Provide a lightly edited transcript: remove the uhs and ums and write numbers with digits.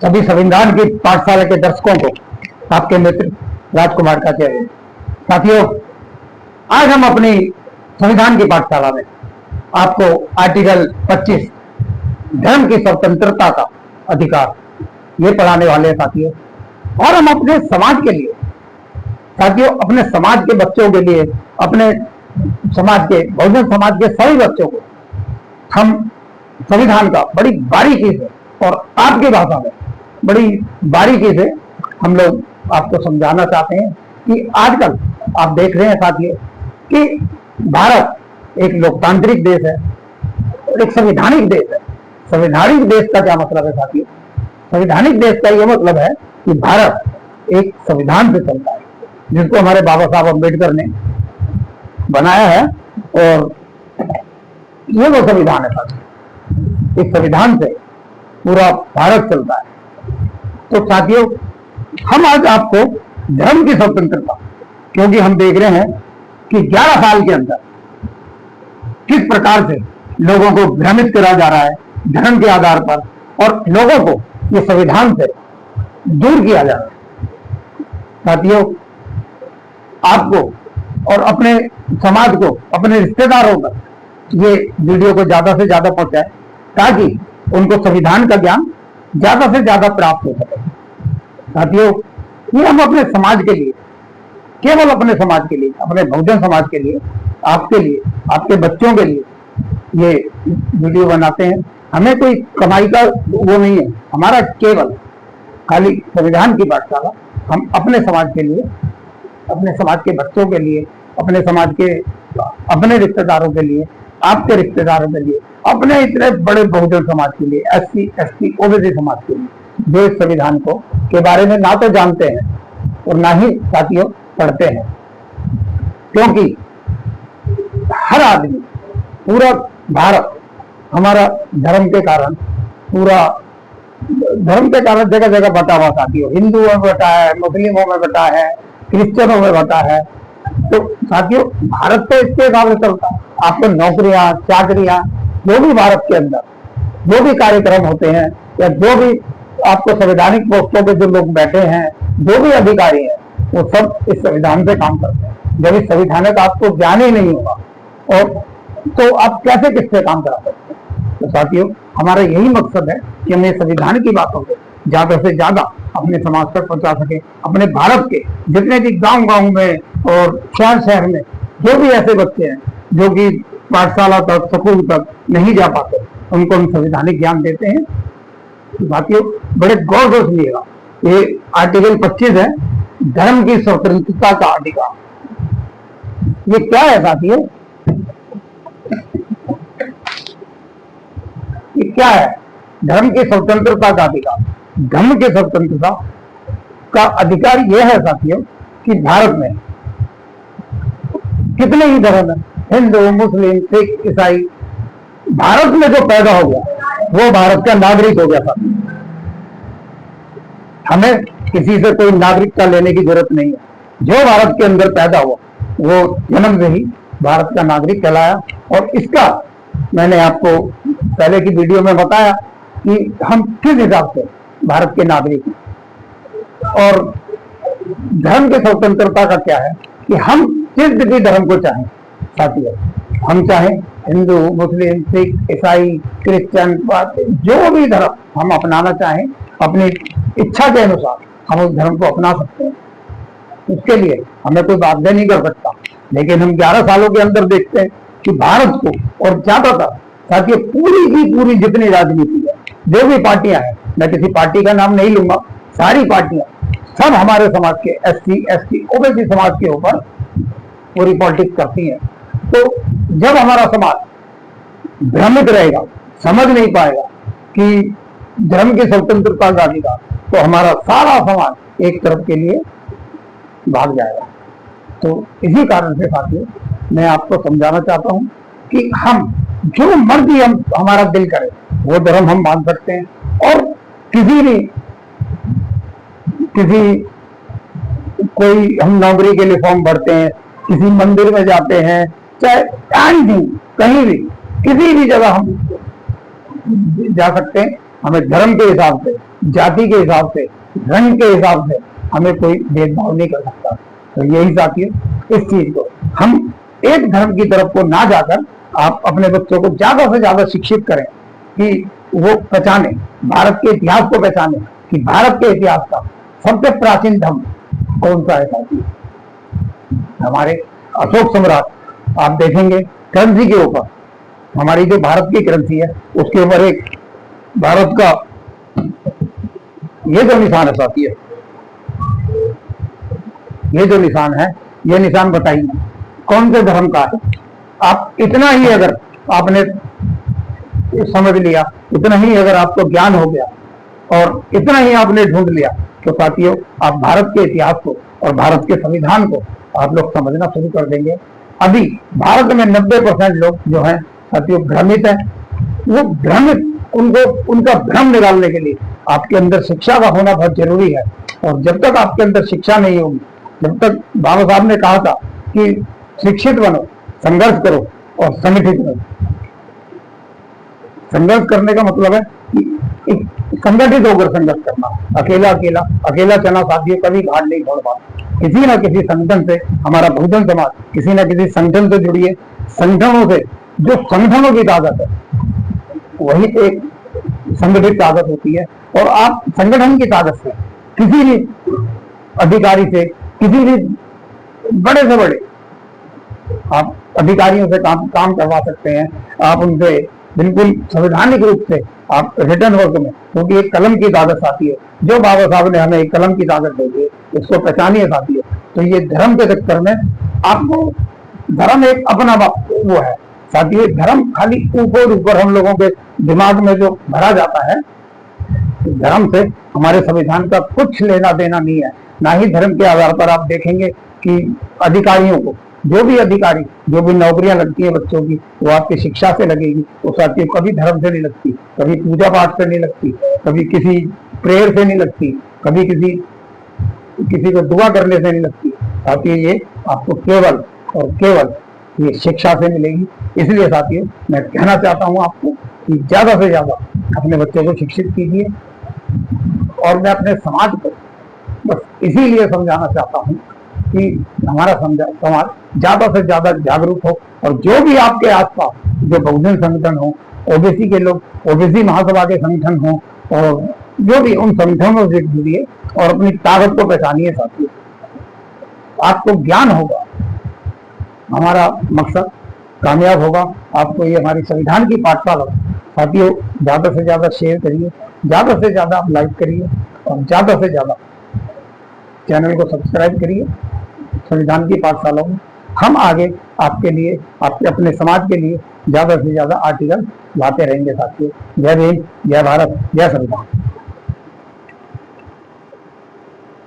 सभी संविधान की पाठशाला के दर्शकों को आपके मित्र राजकुमार का जय। साथियों, आज हम अपनी संविधान की पाठशाला में आपको आर्टिकल 25 धर्म की स्वतंत्रता का अधिकार ये पढ़ाने वाले हैं साथियों। और हम अपने समाज के लिए साथियों, अपने समाज के बच्चों के लिए, अपने समाज के, बहुजन समाज के सभी बच्चों को हम संविधान का बड़ी बारीकी से और आपकी भाषा में बड़ी बारीकी से हम लोग आपको समझाना चाहते हैं कि आजकल आप देख रहे हैं साथियों कि भारत एक लोकतांत्रिक देश है, एक संवैधानिक देश है। संवैधानिक देश का क्या मतलब है साथियों? संवैधानिक देश का यह मतलब है कि भारत एक संविधान से चलता है, जिसको हमारे बाबा साहब अम्बेडकर ने बनाया है। और ये वो संविधान है साथियों, इस संविधान से पूरा भारत चलता है। तो साथियों, हम आज आपको धर्म की स्वतंत्रता, क्योंकि हम देख रहे हैं कि 11 साल के अंदर किस प्रकार से लोगों को भ्रमित करा जा रहा है धर्म के आधार पर, और लोगों को ये संविधान से दूर किया जा रहा है। साथियों, आपको और अपने समाज को, अपने रिश्तेदारों तक ये वीडियो को ज्यादा से ज्यादा पहुंचाए, ताकि उनको संविधान का ज्ञान ज्यादा से ज्यादा प्राप्त हो सके। साथियों, ये हम अपने समाज के लिए, केवल अपने समाज के लिए, अपने बहुजन समाज के लिए, आपके लिए, आपके बच्चों के लिए ये वीडियो बनाते हैं। हमें कोई कमाई का वो नहीं है, हमारा केवल खाली संविधान की पाठशाला हम अपने समाज के लिए, अपने समाज के बच्चों के लिए, अपने समाज के, अपने रिश्तेदारों के लिए, आपके रिश्तेदारों के लिए, अपने इतने बड़े बहुजन समाज के लिए, SC, ST, OBC समाज के लिए, जो इस संविधान को के बारे में ना तो जानते हैं और ना ही साथियों पढ़ते हैं। क्योंकि हर आदमी, पूरा भारत हमारा धर्म के कारण, पूरा धर्म के कारण जगह जगह बटा हुआ साथियों। हिंदुओं में बटा है, मुस्लिमों में बटा है, क्रिश्चियनों में बटा है। तो साथियों, भारत तो इसके हिसाब से चलता है। आपको नौकरियां, चाकरियां, जो भी भारत के अंदर जो भी कार्यक्रम होते हैं, या जो भी आपको संवैधानिक पोस्टों पे जो लोग बैठे हैं, जो भी अधिकारी हैं, वो सब इस संविधान से काम करते हैं। जब इस संविधान का आपको ज्ञान ही नहीं होगा, और तो आप कैसे किससे काम करा सकते हैं? तो साथियों, हमारा यही मकसद है कि हम इस संविधान की बातों को ज्यादा से ज्यादा अपने समाज तक पहुंचा सके। अपने भारत के जितने भी गांव-गांव में और शहर-शहर में जो भी ऐसे बच्चे हैं जो कि पाठशाला तक, स्कूल तक नहीं जा पाते, उनको हम संवैधानिक ज्ञान देते हैं। साथियों, बड़े गौर से सुनिएगा, ये आर्टिकल 25 है, धर्म की स्वतंत्रता का अधिकार। ये क्या है साथियों? ये क्या है? धर्म की स्वतंत्रता का अधिकार। धर्म की स्वतंत्रता का अधिकार यह है साथियों कि भारत में कितने ही धर्म है, हिंदू, मुस्लिम, सिख, ईसाई, भारत में जो पैदा हो गया वो भारत का नागरिक हो गया था। हमें किसी से कोई नागरिकता लेने की जरूरत नहीं है। जो भारत के अंदर पैदा हुआ वो जन्म से ही भारत का नागरिक कहलाया। और इसका मैंने आपको पहले की वीडियो में बताया कि हम किस हिसाब से भारत के नागरिक हैं। और धर्म की स्वतंत्रता का क्या है कि हम किस भी धर्म को चाहें साथियों, हम चाहें हिंदू, मुस्लिम, सिख, ईसाई, क्रिश्चियन, जो भी धर्म हम अपनाना चाहें, अपनी इच्छा के अनुसार हम उस धर्म को अपना सकते हैं। उसके लिए हमें कोई बाध्य नहीं कर सकता। लेकिन हम 11 सालों के अंदर देखते हैं कि भारत को, और ज्यादातर साथियों पूरी की पूरी जितनी राजनीति है, जो भी पार्टियां हैं, मैं किसी पार्टी का नाम नहीं लूंगा, सारी पार्टियां सब हमारे समाज के SC, ST, OBC समाज के ऊपर पूरी पॉलिटिक्स करती हैं। तो जब हमारा समाज भ्रमित रहेगा, समझ नहीं पाएगा कि धर्म की स्वतंत्रता का अधिकार, तो हमारा सारा समाज एक तरफ के लिए भाग जाएगा। तो इसी कारण से साथियों, मैं आपको समझाना चाहता हूं कि हम जो मर्जी हमारा दिल करे वो धर्म हम मान सकते हैं। और कोई हम नौकरी के लिए फॉर्म भरते हैं, किसी मंदिर में जाते हैं, चाहे कहीं भी किसी भी जगह हम जा सकते हैं हमें धर्म के हिसाब से, जाति के हिसाब से, रंग के हिसाब से हमें कोई भेदभाव नहीं कर सकता। तो यही साथियों, इस चीज को हम एक धर्म की तरफ को ना जाकर आप अपने बच्चों को ज्यादा से ज्यादा शिक्षित करें कि वो पहचाने, भारत के इतिहास को पहचाने कि भारत के इतिहास का सबसे प्राचीन धर्म कौन सा है साथियों। हमारे अशोक सम्राट आप देखेंगे करेंसी के ऊपर, हमारी जो भारत की करेंसी है उसके ऊपर एक भारत का ये जो निशान है साथियों, ये जो निशान है, ये निशान बताइए कौन से धर्म का है। आप इतना ही अगर आपने समझ लिया, इतना ही अगर आपको ज्ञान हो गया और इतना ही आपने ढूंढ लिया तो साथियों आप भारत के इतिहास को और भारत के संविधान को आप लोग समझना शुरू कर देंगे। अभी भारत में 90% लोग जो हैं साथियों भ्रमित है। वो भ्रमित, उनको उनका भ्रम निकालने के लिए आपके अंदर शिक्षा का होना बहुत जरूरी है। और जब तक आपके अंदर शिक्षा नहीं होगी, जब तक बाबा साहब ने कहा था कि शिक्षित बनो, संघर्ष करो और संगठित बनो। संघर्ष करने का मतलब है कि संगठित होकर संघर्ष करना। अकेला चना साथियों कभी घाट नहीं छोड़ पाता। किसी न किसी संगठन से, हमारा बहुजन समाज किसी न किसी संगठन से जुड़ी है। संगठनों से, जो संगठनों की ताकत है वही एक संगठित ताकत होती है। और आप संगठन की ताकत से किसी भी अधिकारी से, किसी भी बड़े से बड़े आप अधिकारियों से काम करवा सकते हैं। आप उनसे बिल्कुल संवैधानिक रूप से आप रिटर्न वर्क में, क्योंकि एक कलम की ताकत आती है। जो बाबा साहब ने हमें एक कलम की ताकत दी है, उसको पहचानिए साथियों। तो ये धर्म के चक्कर में आपको, धर्म एक अपना वो है साथियों। धर्म खाली ऊपर हम लोगों के दिमाग में जो भरा जाता है, धर्म से हमारे संविधान का कुछ लेना देना नहीं है। ना ही धर्म के आधार पर आप देखेंगे कि अधिकारियों को, जो भी अधिकारी, जो भी नौकरियां लगती है बच्चों की, वो आपकी शिक्षा से लगेगी। वो साथियों कभी धर्म से नहीं लगती, कभी पूजा पाठ से नहीं लगती, कभी किसी प्रेयर से नहीं लगती, कभी किसी को दुआ करने से नहीं लगती। साथियों ये आपको केवल और केवल ये शिक्षा से मिलेगी। इसलिए साथियों मैं कहना चाहता हूँ आपको कि ज्यादा से ज्यादा अपने बच्चों को शिक्षित कीजिए। और मैं अपने समाज को बस इसीलिए समझाना चाहता हूँ कि हमारा समाज ज्यादा से ज्यादा जागरूक हो। और जो भी आपके आसपास जो बहुजन संगठन हो, ओबीसी के लोग, ओबीसी महासभा के संगठन हो, और जो भी उन संगठनों से जुड़िए और अपनी ताकत को पहचानिए साथियों। आपको ज्ञान होगा, हमारा मकसद कामयाब होगा। आपको ये हमारी संविधान की पाठशाला साथियों ज्यादा से ज्यादा शेयर करिए, ज्यादा से ज्यादा आप लाइक करिए और ज्यादा से ज्यादा चैनल को सब्सक्राइब करिए। संविधान की पाठशाला में हम आगे आपके लिए, आपके अपने समाज के लिए ज्यादा से ज्यादा आर्टिकल लाते रहेंगे साथियों। जय भीम, जय भारत, जय संविधान।